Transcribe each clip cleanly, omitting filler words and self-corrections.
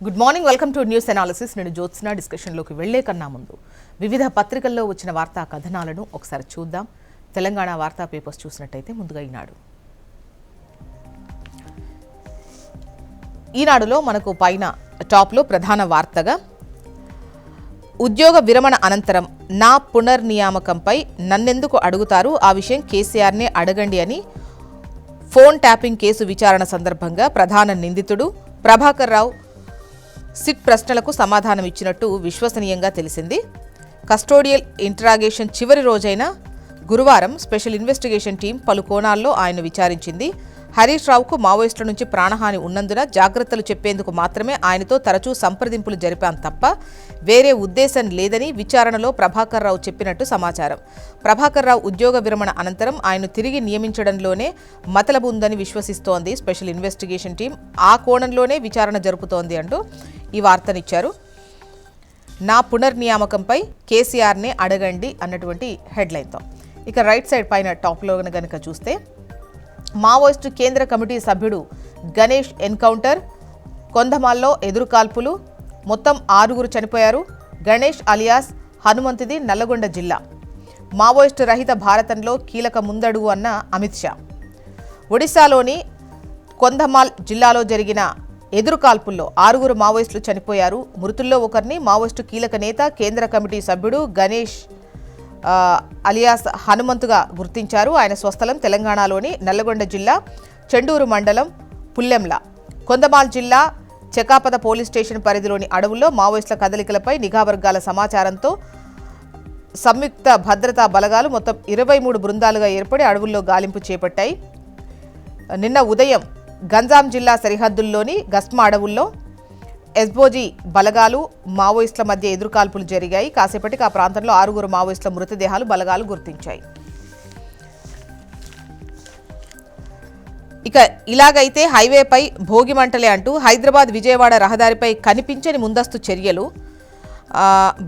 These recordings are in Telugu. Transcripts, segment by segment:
Good morning, welcome to news analysis. నేను జ్యోత్స్న. డిస్కషన్లోకి వెళ్లే కన్నా ముందు వివిధ పత్రికల్లో వచ్చిన వార్తా కథనాలను ఒకసారి చూద్దాం. తెలంగాణ వార్తా పేపర్స్ చూసినట్టయితే ముందుగా ఈనాడులో మనకు పైన టాప్లో ప్రధాన వార్తగా ఉద్యోగ విరమణ అనంతరం నా పునర్నియామకంపై నన్నెందుకు అడుగుతారు, ఆ విషయం కేసీఆర్నే అడగండి అని ఫోన్ ట్యాపింగ్ కేసు విచారణ సందర్భంగా ప్రధాన నిందితుడు ప్రభాకర్ రావు సిట్ ప్రశ్నలకు సమాధానం ఇచ్చినట్టు విశ్వసనీయంగా తెలిసింది. కస్టోడియల్ ఇంటరాగేషన్ చివరి రోజైన గురువారం స్పెషల్ ఇన్వెస్టిగేషన్ టీం పలు కోణాల్లో ఆయన విచారించింది. హరీష్ రావుకు మావోయిస్టుల నుంచి ప్రాణహాని ఉన్నందున జాగ్రత్తలు చెప్పేందుకు మాత్రమే ఆయనతో తరచూ సంప్రదింపులు జరిపాం తప్ప వేరే ఉద్దేశం లేదని విచారణలో ప్రభాకర్ రావు చెప్పినట్టు సమాచారం. ప్రభాకర్ రావు ఉద్యోగ విరమణ అనంతరం ఆయన తిరిగి నియమించడంలోనే మతలబు ఉందని విశ్వసిస్తోంది స్పెషల్ ఇన్వెస్టిగేషన్ టీం. ఆ కోణంలోనే విచారణ జరుపుతోంది అంటూ ఈ వార్తనిచ్చారు. నా పునర్నియామకంపై కేసీఆర్నే అడగండి అన్నటువంటి హెడ్లైన్తో. ఇక రైట్ సైడ్ పైన టాప్లో కనుక చూస్తే మావోయిస్టు కేంద్ర కమిటీ సభ్యుడు గణేష్ ఎన్కౌంటర్, కొంధమాల్లో ఎదురుకాల్పులు, మొత్తం 6 చనిపోయారు. గణేష్ అలియాస్ హనుమంతుది నల్లగొండ జిల్లా. మావోయిస్టు రహిత భారతంలో కీలక ముందడుగు అన్న అమిత్ షా. ఒడిశాలోని కొంధమాల్ జిల్లాలో జరిగిన ఎదురుకాల్పుల్లో 6 మావోయిస్టులు చనిపోయారు. మృతుల్లో ఒకరిని మావోయిస్టు కీలక నేత కేంద్ర కమిటీ సభ్యుడు గణేష్ అలియాస్ హనుమంతుగా గుర్తించారు. ఆయన స్వస్థలం తెలంగాణలోని నల్లగొండ జిల్లా చెండూరు మండలం పుల్లెంల. కొంధమాల్ జిల్లా చెకాపద పోలీస్ స్టేషన్ పరిధిలోని అడవుల్లో మావోయిస్టుల కదలికలపై నిఘా వర్గాల సమాచారంతో సంయుక్త భద్రతా బలగాలు మొత్తం 23 బృందాలుగా ఏర్పడి అడవుల్లో గాలింపు చేపట్టాయి. నిన్న ఉదయం గంజాం జిల్లా సరిహద్దుల్లోని గస్మా అడవుల్లో ఎస్బోజీ బలగాలు మావోయిస్టుల మధ్య ఎదురుకాల్పులు జరిగాయి. కాసేపటికి ఆ ప్రాంతంలో 6 మావోయిస్టుల మృతదేహాలు బలగాలు గుర్తించాయి. ఇక ఇలాగైతే హైవేపై భోగిమంటలే అంటూ హైదరాబాద్ విజయవాడ రహదారిపై కనిపించని ముందస్తు చర్యలు,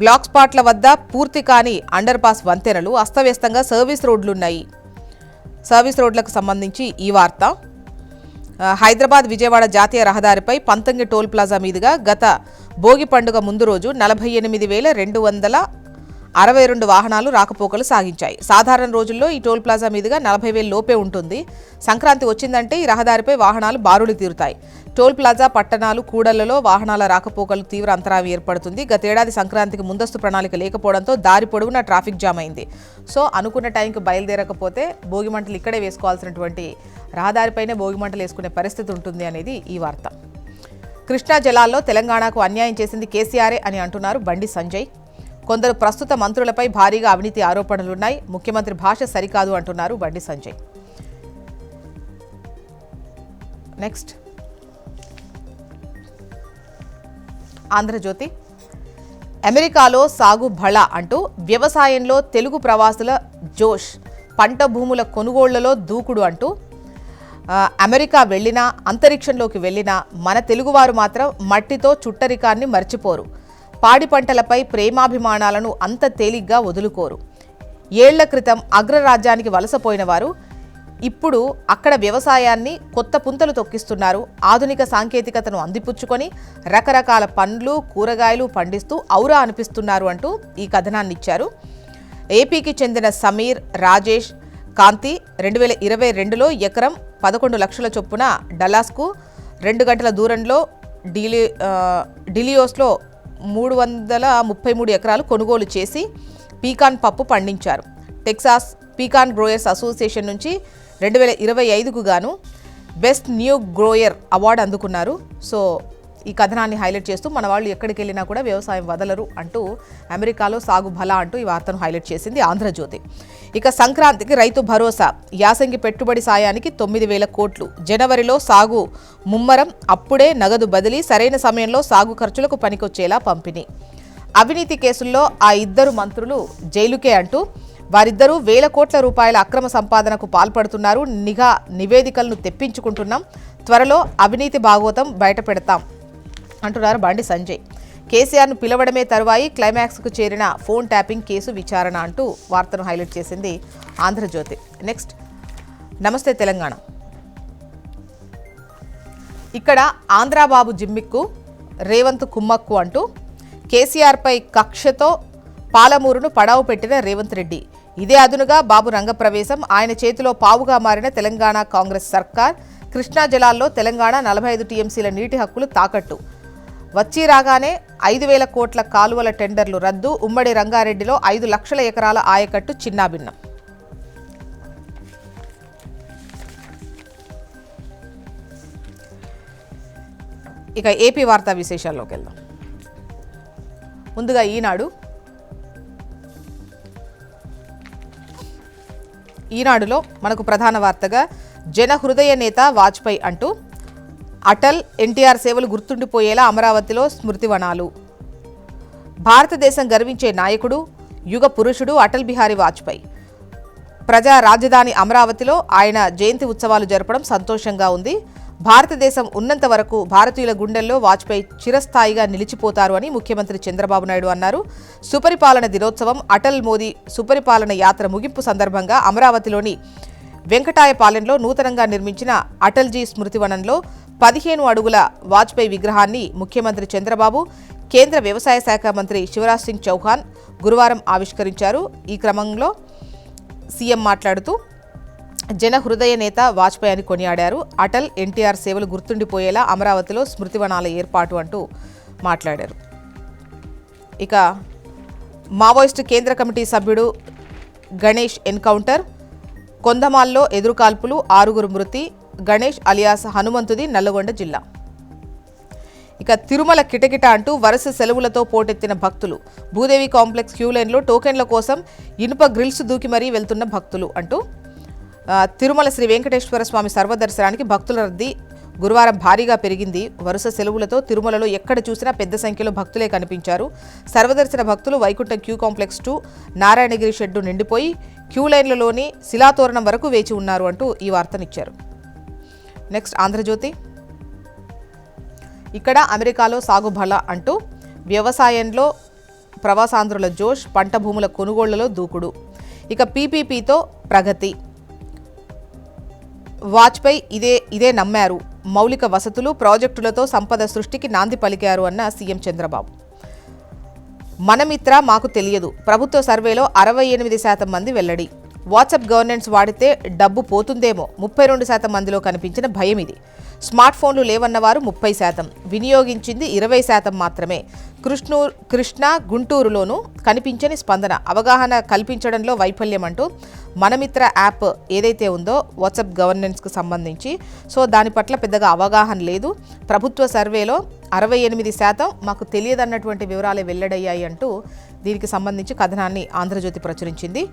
బ్లాక్ స్పాట్ల వద్ద పూర్తి కాని అండర్ పాస్ వంతెనలు, అస్తవ్యస్తంగా సర్వీస్ రోడ్లున్నాయి. సర్వీస్ రోడ్లకు సంబంధించి ఈ వార్త. హైదరాబాద్ విజయవాడ జాతీయ రహదారిపై పంతంగి టోల్ ప్లాజా మీదుగా గత భోగి పండుగ ముందు రోజు 48,262 వాహనాలు రాకపోకలు సాగించాయి. సాధారణ రోజుల్లో ఈ టోల్ ప్లాజా మీదుగా 40,000 లోపే ఉంటుంది. సంక్రాంతి వచ్చిందంటే ఈ రహదారిపై వాహనాలు బారులు తీరుతాయి. టోల్ ప్లాజా పట్టణాలు కూడళ్లలో వాహనాల రాకపోకలు తీవ్ర అంతరాయం ఏర్పడుతుంది. గతేడాది సంక్రాంతికి ముందస్తు ప్రణాళిక లేకపోవడంతో దారి పొడవునా ట్రాఫిక్ జామ్ అయింది. సో అనుకున్న టైంకి బయలుదేరకపోతే భోగిమంటలు ఇక్కడే వేసుకోవాల్సినటువంటి రహదారిపైనే భోగిమంటలు వేసుకునే పరిస్థితి ఉంటుంది అనేది ఈ వార్త. కృష్ణా జలాల్లో తెలంగాణకు అన్యాయం చేసింది కేసీఆరే అని అంటున్నారు బండి సంజయ్. కొందరు ప్రస్తుత మంత్రులపై భారీగా అవినీతి ఆరోపణలున్నాయి. ముఖ్యమంత్రి భాష సరికాదు అంటున్నారు బండి సంజయ్. నెక్స్ట్ ఆంధ్రజ్యోతి. అమెరికాలో సాగు భళ అంటూ వ్యవసాయంలో తెలుగు ప్రవాసుల జోష్, పంట భూముల కొనుగోళ్లలో దూకుడు అంటూ అమెరికా వెళ్ళినా అంతరిక్షంలోకి వెళ్ళినా మన తెలుగువారు మాత్రం మట్టితో చుట్టరికాన్ని మర్చిపోరు. పాడి పంటలపై ప్రేమాభిమానాలను అంత తేలిగ్గా వదులుకోరు. ఏళ్ల క్రితం అగ్రరాజ్యానికి వలసపోయిన వారు ఇప్పుడు అక్కడ వ్యవసాయాన్ని కొత్త పుంతలు తొక్కిస్తున్నారు. ఆధునిక సాంకేతికతను అందిపుచ్చుకొని రకరకాల పండ్లు కూరగాయలు పండిస్తూ ఔరా అనిపిస్తున్నారు అంటూ ఈ కథనాన్ని ఇచ్చారు. ఏపీకి చెందిన సమీర్, రాజేష్, కాంతి 2022లో ఎకరం 11 లక్షల చొప్పున డల్లాస్కు 2 గంటల దూరంలో డిలియోస్లో 333 ఎకరాలు కొనుగోలు చేసి పీకాన్ పప్పు పండించారు. టెక్సాస్ పీకాన్ గ్రోయర్స్ అసోసియేషన్ నుంచి 2025కు గాను బెస్ట్ న్యూ గ్రోయర్ అవార్డు అందుకున్నారు. సో ఈ కథనాన్ని హైలైట్ చేస్తూ మన వాళ్ళు ఎక్కడికి వెళ్ళినా కూడా వ్యవసాయం వదలరు అంటూ అమెరికాలో సాగు బల అంటూ ఈ వార్తను హైలైట్ చేసింది ఆంధ్రజ్యోతి. ఇక సంక్రాంతికి రైతు భరోసా, యాసంగి పెట్టుబడి సాయానికి 9,000 కోట్లు, జనవరిలో సాగు ముమ్మరం, అప్పుడే నగదు బదిలీ, సరైన సమయంలో సాగు ఖర్చులకు పనికొచ్చేలా పంపిణీ. అవినీతి కేసుల్లో ఆ 2 మంత్రులు జైలుకే అంటూ వారిద్దరూ వేల కోట్ల రూపాయల అక్రమ సంపాదనకు పాల్పడుతున్నారు. నిఘా నివేదికలను తెప్పించుకుంటున్నాం, త్వరలో అవినీతి భాగోతం బయటపెడతాం అంటున్నారు బండి సంజయ్. కేసీఆర్ను పిలవడమే తరువాయి క్లైమాక్స్కు చేరిన ఫోన్ ట్యాపింగ్ కేసు విచారణ అంటూ వార్తను హైలైట్ చేసింది ఆంధ్రజ్యోతి. నెక్స్ట్ నమస్తే తెలంగాణ. ఇక్కడ ఆంధ్రాబాబు జిమ్మిక్కు రేవంత్ కుమ్మక్కు అంటూ కేసీఆర్పై కక్షతో పాలమూరును పడావు పెట్టిన రేవంత్ రెడ్డి. ఇదే అదునుగా బాబు రంగప్రవేశం. ఆయన చేతిలో పావుగా మారిన తెలంగాణ కాంగ్రెస్ సర్కార్. కృష్ణా జలాల్లో తెలంగాణ 45 టీఎంసీల నీటి హక్కులు తాకట్టు. వచ్చి రాగానే 5,000 కోట్ల కాలువల టెండర్లు రద్దు. ఉమ్మడి రంగారెడ్డిలో 5 లక్షల ఎకరాల ఆయకట్టు చిన్నాభిన్నం. ఇక ఏపీ వార్తా విశేషాల్లోకి వెళ్దాం. ముందుగా ఈనాడులో మనకు ప్రధాన వార్తగా జన హృదయ నేత వాజ్పేయి అంటూ అటల్ ఎన్టీఆర్ సేవలు గుర్తుండిపోయేలా అమరావతిలో స్మృతివనాలు. భారతదేశం గర్వించే నాయకుడు, యుగ పురుషుడు అటల్ బిహారీ వాజ్పేయి. ప్రజా రాజధాని అమరావతిలో ఆయన జయంతి ఉత్సవాలు జరపడం సంతోషంగా ఉంది. భారతదేశం ఉన్నంత వరకు భారతీయుల గుండెల్లో వాజ్పేయి చిరస్థాయిగా నిలిచిపోతారు అని ముఖ్యమంత్రి చంద్రబాబు నాయుడు అన్నారు. సుపరిపాలన దినోత్సవం, అటల్ మోదీ సుపరిపాలన యాత్ర ముగింపు సందర్భంగా అమరావతిలోని వెంకటాయపాలెంలో నూతనంగా నిర్మించిన అటల్జీ స్మృతివనంలో 15 అడుగుల వాజ్పేయి విగ్రహాన్ని ముఖ్యమంత్రి చంద్రబాబు, కేంద్ర వ్యవసాయ శాఖ మంత్రి శివరాజ్ సింగ్ చౌహాన్ గురువారం ఆవిష్కరించారు. ఈ క్రమంలో సీఎం మాట్లాడుతూ జన హృదయ నేత వాజ్పేయి అని కొనియాడారు. అటల్ ఎన్టీఆర్ సేవలు గుర్తుండిపోయేలా అమరావతిలో స్మృతివనాల ఏర్పాటు అంటూ మాట్లాడారు. ఇక మావోయిస్టు కేంద్ర కమిటీ సభ్యుడు గణేష్ ఎన్కౌంటర్. కొందమాల్లో ఎదురుకాల్పులు, 6 మృతి. గణేష్ అలియాస్ హనుమంతుది, నల్లగొండ జిల్లా. ఇక తిరుమల కిటకిట అంటూ వరుస సెలవులతో పోటెత్తిన భక్తులు. భూదేవి కాంప్లెక్స్ క్యూ లైన్లో టోకెన్ల కోసం ఇనుప గ్రిల్స్ దూకి మరీ వెళ్తున్న భక్తులు అంటూ తిరుమల శ్రీ వెంకటేశ్వర స్వామి సర్వదర్శనానికి భక్తుల రద్దీ గురువారం భారీగా పెరిగింది. వరుస సెలవులతో తిరుమలలో ఎక్కడ చూసినా పెద్ద సంఖ్యలో భక్తులే కనిపించారు. సర్వదర్శన భక్తులు Vaikuntham queue complex 2, Narayanagiri shed నిండిపోయి క్యూ లైన్లలోని శిలాతోరణం వరకు వేచి ఉన్నారు అంటూ ఈ వార్తనిచ్చారు. నెక్స్ట్ ఆంధ్రజ్యోతి. ఇక్కడ అమెరికాలో సాగు బల అంటూ వ్యవసాయంలో ప్రవాసాంధ్రుల జోష్, పంట భూముల కొనుగోళ్లలో దూకుడు. ఇక పీపీపీతో ప్రగతి. వాజ్పేయి ఇదే నమ్మారు. మౌలిక వసతులు, ప్రాజెక్టులతో సంపద సృష్టికి నాంది పలికారు అన్న సీఎం చంద్రబాబు. మనమిత్ర మాకు తెలియదు. ప్రభుత్వ సర్వేలో 68% మంది వెల్లడి. వాట్సాప్ గవర్నెన్స్ వాడితే డబ్బు పోతుందేమో 32% మందిలో కనిపించిన భయం ఇది. స్మార్ట్ ఫోన్లు లేవన్నవారు 30%, వినియోగించింది 20% మాత్రమే. కృష్ణా, గుంటూరులోనూ కనిపించని స్పందన. అవగాహన కల్పించడంలో వైఫల్యం అంటూ మనమిత్ర యాప్ ఏదైతే ఉందో వాట్సాప్ గవర్నెన్స్కు సంబంధించి, సో దాని పట్ల పెద్దగా అవగాహన లేదు. ప్రభుత్వ సర్వేలో 68% మాకు తెలియదన్నటువంటి వివరాలే వెల్లడయ్యాయి అంటూ దీనికి సంబంధించి కథనాన్ని ఆంధ్రజ్యోతి ప్రచురించింది.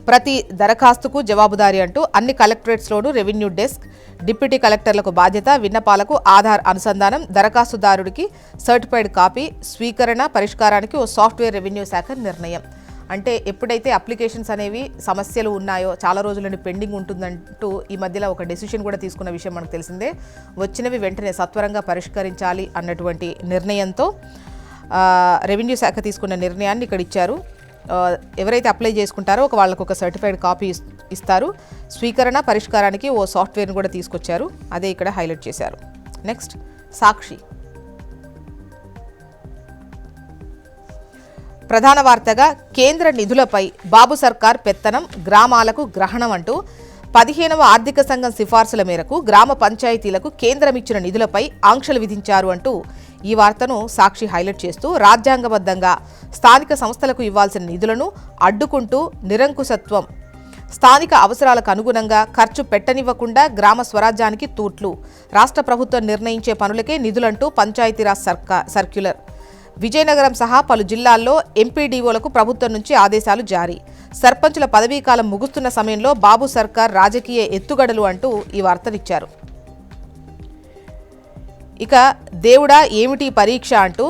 ప్రతి దరఖాస్తుకు జవాబుదారీ అంటూ అన్ని కలెక్టరేట్స్లోనూ రెవెన్యూ డెస్క్, డిప్యూటీ కలెక్టర్లకు బాధ్యత. విన్నపాలకు ఆధార్ అనుసంధానం. దరఖాస్తుదారుడికి సర్టిఫైడ్ కాపీ. స్వీకరణ పరిష్కారానికి ఓ సాఫ్ట్వేర్ రెవెన్యూ శాఖ నిర్ణయం. అంటే ఎప్పుడైతే అప్లికేషన్స్ అనేవి సమస్యలు ఉన్నాయో, చాలా రోజుల నుండి పెండింగ్ ఉంటుందంటూ ఈ మధ్యలో ఒక డెసిషన్ కూడా తీసుకున్న విషయం మనకు తెలిసిందే. వచ్చినవి వెంటనే సత్వరంగా పరిష్కరించాలి అన్నటువంటి నిర్ణయంతో రెవెన్యూ శాఖ తీసుకున్న నిర్ణయాన్ని ఇక్కడ ఇచ్చారు. ఎవరైతే అప్లై చేసుకుంటారో వాళ్ళకు ఒక సర్టిఫైడ్ కాపీ ఇస్తారు. స్వీకరణ పరిష్కారానికి ఓ సాఫ్ట్వేర్ని కూడా తీసుకొచ్చారు. అదే ఇక్కడ హైలైట్ చేశారు. నెక్స్ట్ సాక్షి. ప్రధాన వార్తగా కేంద్ర నిధులపై బాబు సర్కార్ పెత్తనం, గ్రామాలకు గ్రహణం అంటూ 15వ ఆర్థిక సంఘం సిఫార్సుల మేరకు గ్రామ పంచాయతీలకు కేంద్రం ఇచ్చిన నిధులపై ఆంక్షలు విధించారు అంటూ ఈ వార్తను సాక్షి హైలైట్ చేస్తూ రాజ్యాంగబద్ధంగా స్థానిక సంస్థలకు ఇవ్వాల్సిన నిధులను అడ్డుకుంటూ నిరంకుశత్వం, స్థానిక అవసరాలకు అనుగుణంగా ఖర్చు పెట్టనివ్వకుండా గ్రామ స్వరాజ్యానికి తూట్లు, రాష్ట్ర ప్రభుత్వం నిర్ణయించే పనులకే నిధులంటూ పంచాయతీరాజ్ సర్క్యులర్. విజయనగరం సహా పలు జిల్లాల్లో ఎంపీడీఓలకు ప్రభుత్వం నుంచి ఆదేశాలు జారీ. సర్పంచుల పదవీకాలం ముగుస్తున్న సమయంలో బాబు సర్కార్ రాజకీయ ఎత్తుగడలు అంటూ ఈ వార్తనిచ్చారు. ఇక దేవుడా ఏమిటి పరీక్ష అంటూ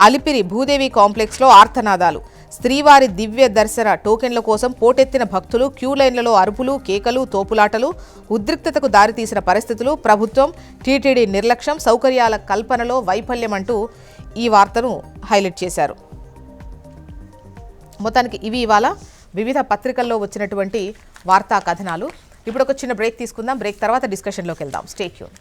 అలిపిరి భూదేవి కాంప్లెక్స్లో ఆర్తనాదాలు. శ్రీవారి దివ్య దర్శన టోకెన్ల కోసం పోటెత్తిన భక్తులు, క్యూ లైన్లలో అరుపులు, కేకలు, తోపులాటలు, ఉద్రిక్తతకు దారితీసిన పరిస్థితులు, ప్రభుత్వం, టీటీడీ నిర్లక్ష్యం, సౌకర్యాల కల్పనలో వైఫల్యం అంటూ ఈ వార్తను హైలైట్ చేశారు. మొత్తానికి ఇవి ఇవాళ వివిధ పత్రికల్లో వచ్చినటువంటి వార్తా కథనాలు. ఇప్పుడు ఒక చిన్న బ్రేక్ తీసుకుందాం. బ్రేక్ తర్వాత డిస్కషన్లోకి వెళ్దాం. Stay tune.